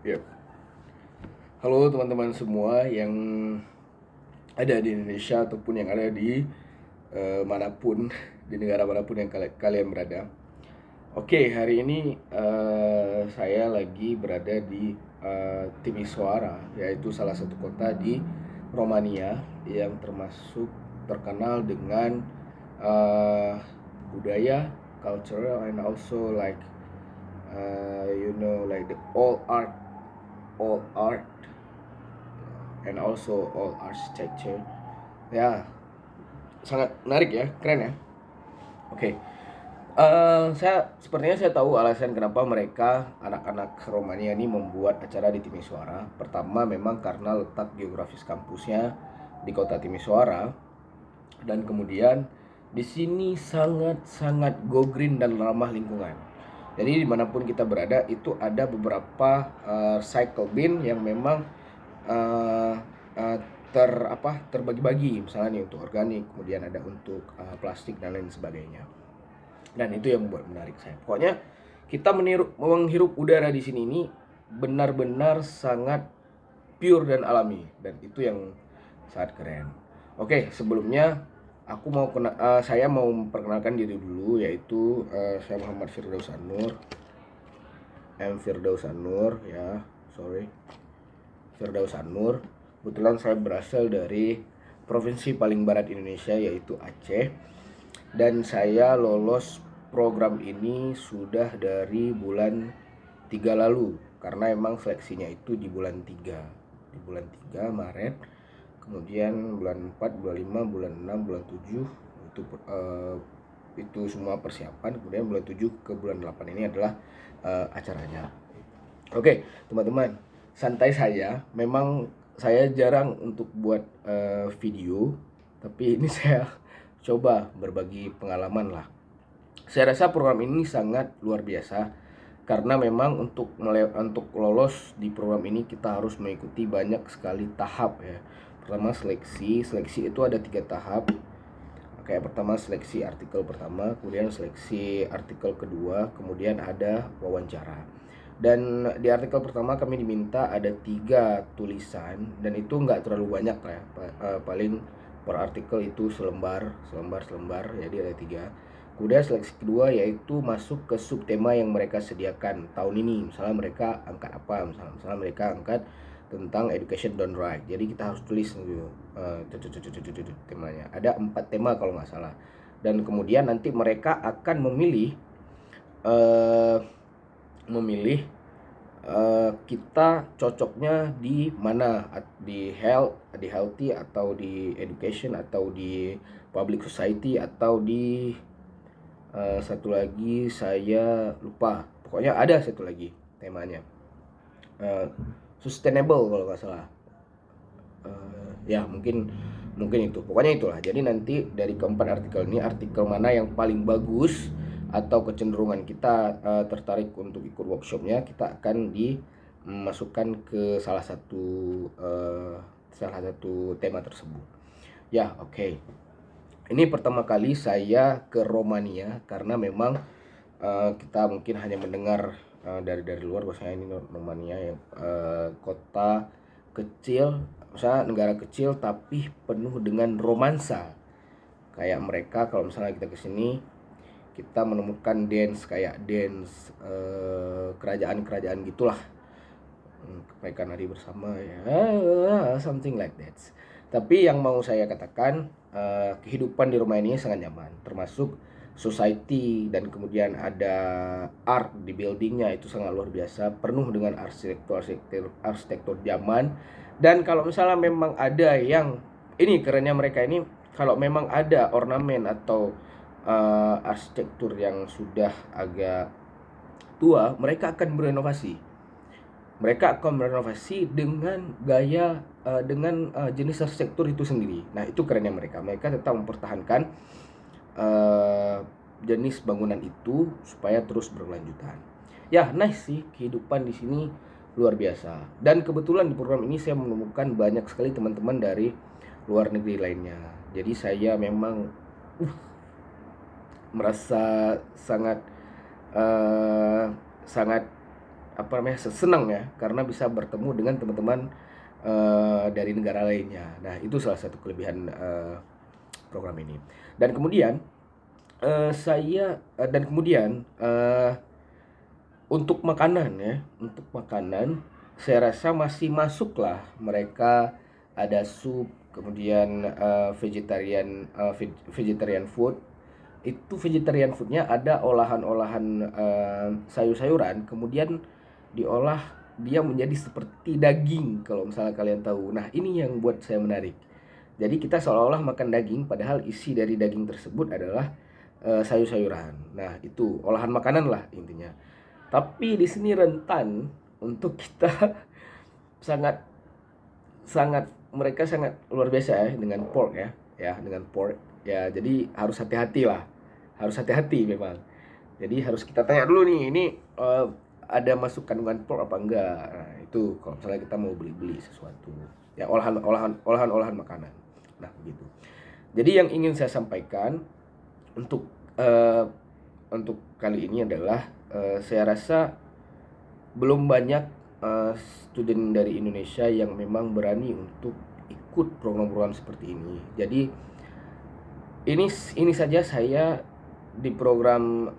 Ya. Halo teman-teman semua yang ada di Indonesia ataupun yang ada di manapun, di negara manapun yang kalian berada. Oke, hari ini saya lagi berada di Timisoara, yaitu salah satu kota di Romania yang termasuk terkenal dengan budaya, culture, and also like like the all art and also all architecture. Ya, sangat menarik ya, keren ya. Oke. Sepertinya saya tahu alasan kenapa mereka anak-anak Romania ini membuat acara di Timisoara. Pertama memang karena letak geografis kampusnya di kota Timisoara, dan kemudian di sini sangat-sangat go green dan ramah lingkungan. Jadi dimanapun kita berada itu ada beberapa cycle bin yang memang uh, uh, terbagi-bagi, misalnya nih untuk organik, kemudian ada untuk plastik dan lain sebagainya. Dan itu yang membuat menarik saya. Pokoknya kita menghirup udara di sini ini benar-benar sangat pure dan alami, dan itu yang sangat keren. Oke, sebelumnya saya mau memperkenalkan diri dulu, yaitu saya Muhammad Firdaus Anur. Firdaus Anur ya, Firdaus Anur. Kebetulan saya berasal dari provinsi paling barat Indonesia, yaitu Aceh. Dan saya lolos program ini sudah dari bulan 3 lalu, karena emang seleksinya itu di bulan 3. Di bulan 3 Maret, kemudian bulan 4, bulan 5, bulan 6, bulan 7 itu semua persiapan. Kemudian bulan 7 ke bulan 8 ini adalah acaranya. Oke, teman-teman, santai saja. Memang saya jarang untuk buat video, tapi ini saya coba berbagi pengalaman lah. Saya rasa program ini sangat luar biasa karena memang untuk lolos di program ini kita harus mengikuti banyak sekali tahap ya. Pertama seleksi itu ada 3 tahap. Kayak pertama seleksi artikel pertama, kemudian seleksi artikel kedua, kemudian ada wawancara. Dan di artikel pertama kami diminta ada 3 tulisan, dan itu nggak terlalu banyak lah ya, paling per artikel itu selembar, jadi ada 3. Kemudian seleksi kedua yaitu masuk ke subtema yang mereka sediakan tahun ini. Misalnya mereka angkat apa, misalnya mereka angkat tentang education done right. Jadi kita harus tulis gitu temanya. Ada 4 tema kalau nggak salah. Dan kemudian nanti mereka akan memilih kita cocoknya di mana, di healthy atau di education atau di public society atau di satu lagi saya lupa. Pokoknya ada satu lagi temanya sustainable kalau nggak salah. Ya mungkin itu, pokoknya itulah. Jadi nanti dari keempat artikel ini, artikel mana yang paling bagus atau kecenderungan kita tertarik untuk ikut workshopnya, kita akan dimasukkan ke salah satu tema tersebut ya. Oke. Ini pertama kali saya ke Romania karena memang kita mungkin hanya mendengar dari luar bahwasanya ini Romania yang kota kecil, misalnya negara kecil tapi penuh dengan romansa. Kayak mereka kalau misalnya kita kesini, kita menemukan dance kerajaan gitulah. Mereka nari bersama ya, something like that. Tapi yang mau saya katakan, kehidupan di rumah ini sangat nyaman, termasuk society, dan kemudian ada art di buildingnya itu sangat luar biasa, penuh dengan arsitektur zaman. Dan kalau misalnya memang ada yang ini kerennya mereka ini, kalau memang ada ornamen atau arsitektur yang sudah agak tua, mereka akan berenovasi. Mereka akan berenovasi dengan gaya dengan jenis arsitektur itu sendiri. Nah, itu kerennya mereka. Mereka tetap mempertahankan jenis bangunan itu supaya terus berkelanjutan. Ya, nice sih, kehidupan di sini luar biasa. Dan kebetulan di program ini saya menemukan banyak sekali teman-teman dari luar negeri lainnya. Jadi saya memang merasa sangat senang ya, karena bisa bertemu dengan teman-teman dari negara lainnya. Nah, itu salah satu kelebihan program ini. Dan kemudian untuk makanan ya, saya rasa masih masuk lah mereka. Ada sup, kemudian vegetarian food. Itu vegetarian foodnya ada olahan-olahan sayur-sayuran, kemudian diolah dia menjadi seperti daging, kalau misalnya kalian tahu. Nah, ini yang buat saya menarik. Jadi kita seolah-olah makan daging, padahal isi dari daging tersebut adalah sayur-sayuran. Nah, itu olahan makanan lah intinya. Tapi di sini rentan untuk kita sangat sangat mereka sangat luar biasa ya dengan pork ya dengan pork ya. Jadi harus hati-hati lah, harus hati-hati memang. Jadi harus kita tanya dulu nih, ini ada masuk kandungan pork apa enggak. Nah, itu kalau misalnya kita mau beli sesuatu ya, olahan makanan. Nah, begitu. Jadi yang ingin saya sampaikan untuk kali ini adalah saya rasa belum banyak student dari Indonesia yang memang berani untuk ikut program-program seperti ini. Jadi ini saja saya di program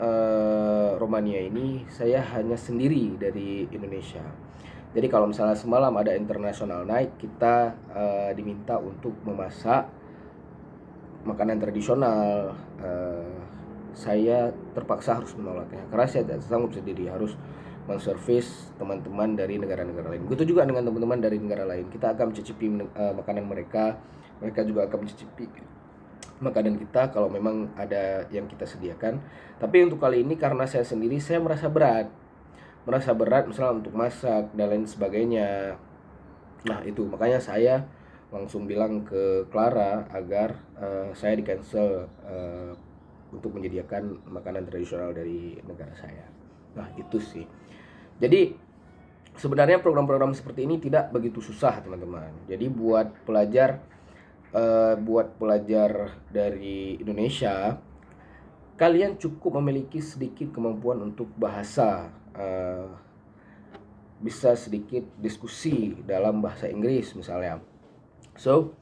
Romania ini, saya hanya sendiri dari Indonesia. Jadi kalau misalnya semalam ada international night, kita diminta untuk memasak makanan tradisional. Saya terpaksa harus menolaknya karena saya tidak sanggup sendiri, harus menservis teman-teman dari negara-negara lain. Begitu juga dengan teman-teman dari negara lain. Kita akan mencicipi makanan mereka, mereka juga akan mencicipi makanan kita kalau memang ada yang kita sediakan. Tapi untuk kali ini karena saya sendiri, saya merasa berat misalnya untuk masak dan lain sebagainya. Nah, itu makanya saya langsung bilang ke Clara agar saya di cancel untuk menyediakan makanan tradisional dari negara saya. Nah, itu sih. Jadi sebenarnya program-program seperti ini tidak begitu susah, teman-teman. Jadi buat pelajar dari Indonesia, kalian cukup memiliki sedikit kemampuan untuk bahasa, bisa sedikit diskusi dalam bahasa Inggris misalnya. So,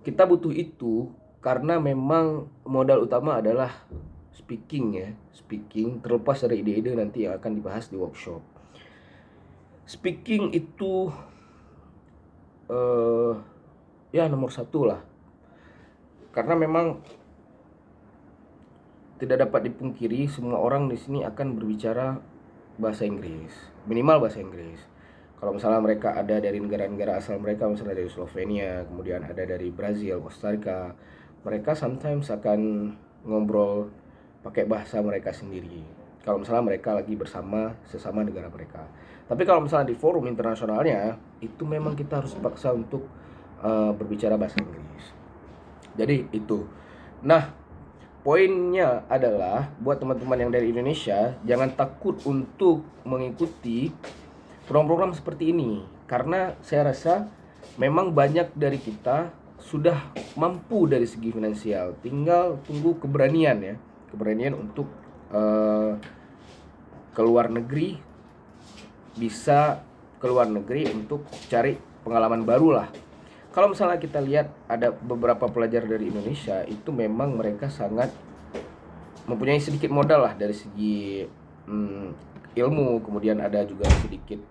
kita butuh itu karena memang modal utama adalah speaking ya, terlepas dari ide-ide nanti yang akan dibahas di workshop. Speaking itu ya nomor satu lah, karena memang tidak dapat dipungkiri semua orang di sini akan berbicara bahasa Inggris, minimal bahasa Inggris. Kalau misalnya mereka ada dari negara-negara asal mereka, misalnya dari Slovenia, kemudian ada dari Brazil, Costa Rica, mereka sometimes akan ngobrol pakai bahasa mereka sendiri kalau misalnya mereka lagi bersama sesama negara mereka. Tapi kalau misalnya di forum internasionalnya, itu memang kita harus paksa untuk berbicara bahasa Inggris. Jadi itu. Nah, poinnya adalah buat teman-teman yang dari Indonesia, jangan takut untuk mengikuti program-program seperti ini, karena saya rasa memang banyak dari kita sudah mampu dari segi finansial, tinggal tunggu keberanian untuk keluar negeri, bisa keluar negeri untuk cari pengalaman baru lah. Kalau misalnya kita lihat ada beberapa pelajar dari Indonesia, itu memang mereka sangat mempunyai sedikit modal lah dari segi ilmu, kemudian ada juga sedikit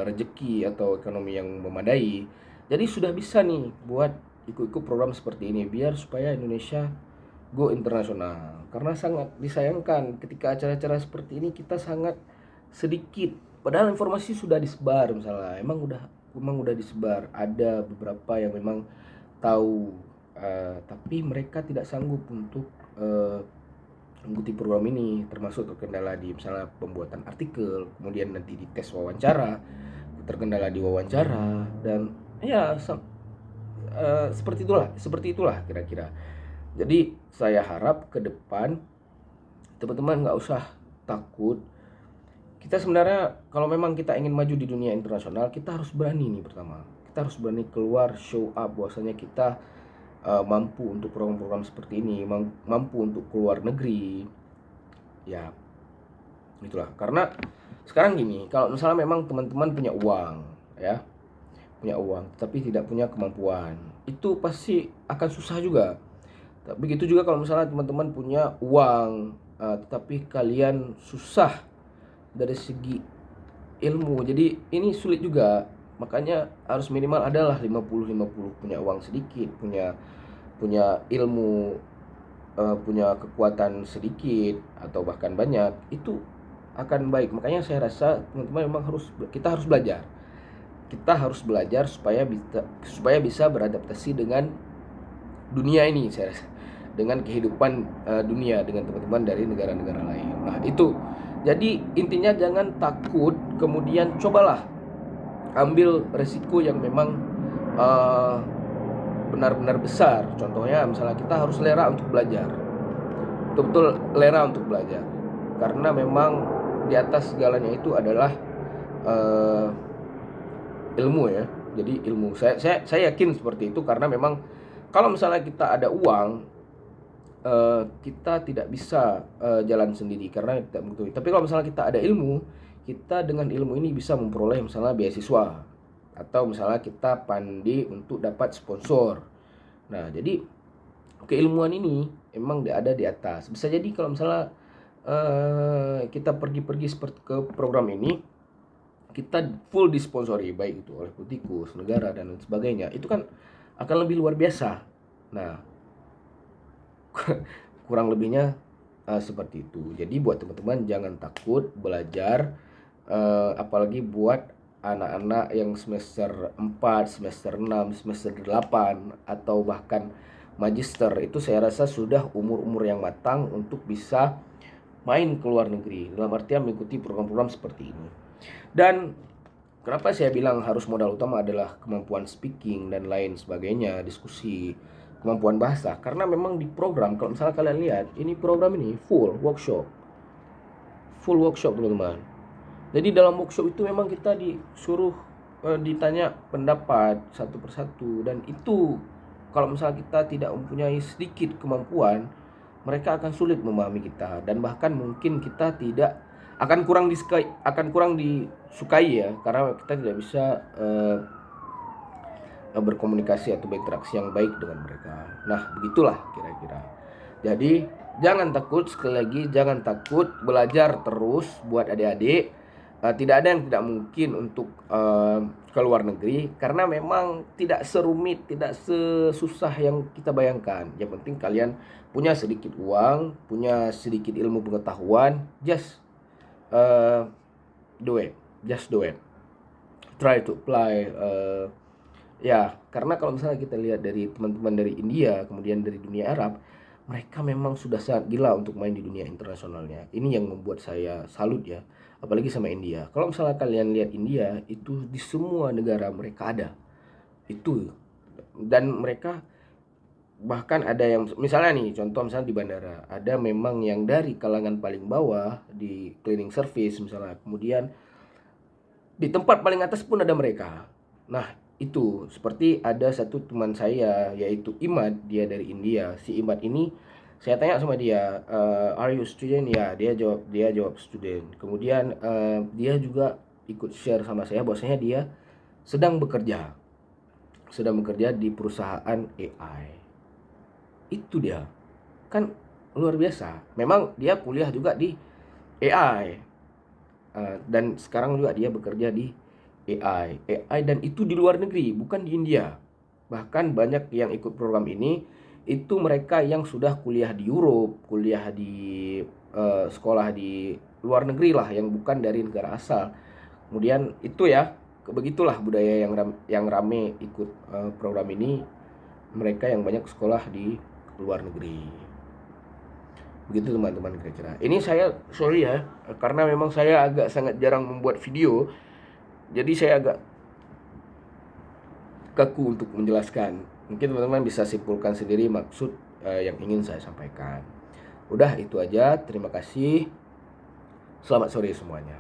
rezeki atau ekonomi yang memadai. Jadi sudah bisa nih buat ikut-ikut program seperti ini biar supaya Indonesia go internasional. Karena sangat disayangkan ketika acara-acara seperti ini kita sangat sedikit, padahal informasi sudah disebar. Misalnya emang udah disebar, ada beberapa yang memang tahu, tapi mereka tidak sanggup untuk mengikuti program ini, termasuk terkendala di misalnya pembuatan artikel, kemudian nanti di tes wawancara, terkendala di wawancara, dan ya seperti itulah kira-kira. Jadi saya harap ke depan teman-teman nggak usah takut. Kita sebenarnya kalau memang kita ingin maju di dunia internasional, kita harus berani nih. Pertama, kita harus berani keluar, show up bahwasanya kita mampu untuk program-program seperti ini, mampu untuk keluar negeri. Ya, Itulah. Karena sekarang gini, kalau misalnya memang teman-teman punya uang, ya, punya uang, tapi tidak punya kemampuan, itu pasti akan susah juga. Begitu juga kalau misalnya teman-teman punya uang, tetapi kalian susah dari segi ilmu. Jadi ini sulit juga. Makanya harus minimal adalah 50-50, punya uang sedikit, punya punya ilmu, punya kekuatan sedikit atau bahkan banyak, itu akan baik. Makanya saya rasa teman-teman memang kita harus belajar. Kita harus belajar supaya bisa beradaptasi dengan dunia ini, saya rasa, dengan kehidupan dunia, dengan teman-teman dari negara-negara lain. Nah, itu. Jadi intinya jangan takut, kemudian cobalah ambil resiko yang memang benar-benar besar. Contohnya misalnya kita harus lera untuk belajar. Betul-betul lera untuk belajar. Karena memang di atas segalanya itu adalah ilmu ya. Jadi ilmu. Saya yakin seperti itu karena memang kalau misalnya kita ada uang, kita tidak bisa jalan sendiri karena tidak mengetahui. Tapi kalau misalnya kita ada ilmu, kita dengan ilmu ini bisa memperoleh misalnya beasiswa atau misalnya kita pandai untuk dapat sponsor. Nah, jadi keilmuan ini emang ada di atas. Bisa jadi kalau misalnya kita pergi-pergi seperti ke program ini, kita full disponsori baik itu oleh politikus, negara dan lain sebagainya. Itu kan akan lebih luar biasa. Nah, kurang lebihnya seperti itu. Jadi buat teman-teman jangan takut belajar, apalagi buat anak-anak yang semester 4, semester 6, semester 8 atau bahkan magister, itu saya rasa sudah umur-umur yang matang untuk bisa main ke luar negeri, dalam artian mengikuti program-program seperti ini. Dan kenapa saya bilang harus modal utama adalah kemampuan speaking dan lain sebagainya, diskusi, kemampuan bahasa. Karena memang di program, kalau misalnya kalian lihat, ini program ini full workshop teman-teman. Jadi dalam workshop itu memang kita disuruh ditanya pendapat satu persatu, dan itu kalau misalnya kita tidak mempunyai sedikit kemampuan, mereka akan sulit memahami kita, dan bahkan mungkin kita tidak akan kurang disukai ya, karena kita tidak bisa berkomunikasi atau berinteraksi yang baik dengan mereka. Nah, begitulah kira-kira. Jadi jangan takut, sekali lagi jangan takut belajar terus buat adik-adik. Tidak ada yang tidak mungkin untuk ke luar negeri, karena memang tidak serumit, tidak sesusah yang kita bayangkan. Yang penting kalian punya sedikit uang, punya sedikit ilmu pengetahuan, just do it, try to apply. Ya, karena kalau misalnya kita lihat dari teman-teman dari India, kemudian dari dunia Arab, mereka memang sudah sangat gila untuk main di dunia internasionalnya. Ini yang membuat saya salut ya, apalagi sama India. Kalau misalnya kalian lihat India, itu di semua negara mereka ada. Itu. Dan mereka bahkan ada yang misalnya nih, contoh misalnya di bandara, ada memang yang dari kalangan paling bawah di cleaning service misalnya, kemudian di tempat paling atas pun ada mereka. Nah, itu seperti ada satu teman saya yaitu Imad, dia dari India. Si Imad ini saya tanya sama dia, are you student? Ya, dia jawab student. Kemudian dia juga ikut share sama saya bahwasanya dia sedang bekerja di perusahaan AI. Itu dia, kan luar biasa. Memang dia kuliah juga di AI, dan sekarang juga dia bekerja di AI, dan itu di luar negeri, bukan di India. Bahkan banyak yang ikut program ini itu mereka yang sudah kuliah di Europe, kuliah di sekolah di luar negeri lah, yang bukan dari negara asal. Kemudian itu ya, begitulah budaya yang rame ikut program ini, mereka yang banyak sekolah di luar negeri. Begitu teman-teman kira-kira. Ini saya sorry ya, karena memang saya agak sangat jarang membuat video, jadi saya agak kaku untuk menjelaskan. Mungkin teman-teman bisa simpulkan sendiri maksud yang ingin saya sampaikan. Udah itu aja, terima kasih. Selamat sore semuanya.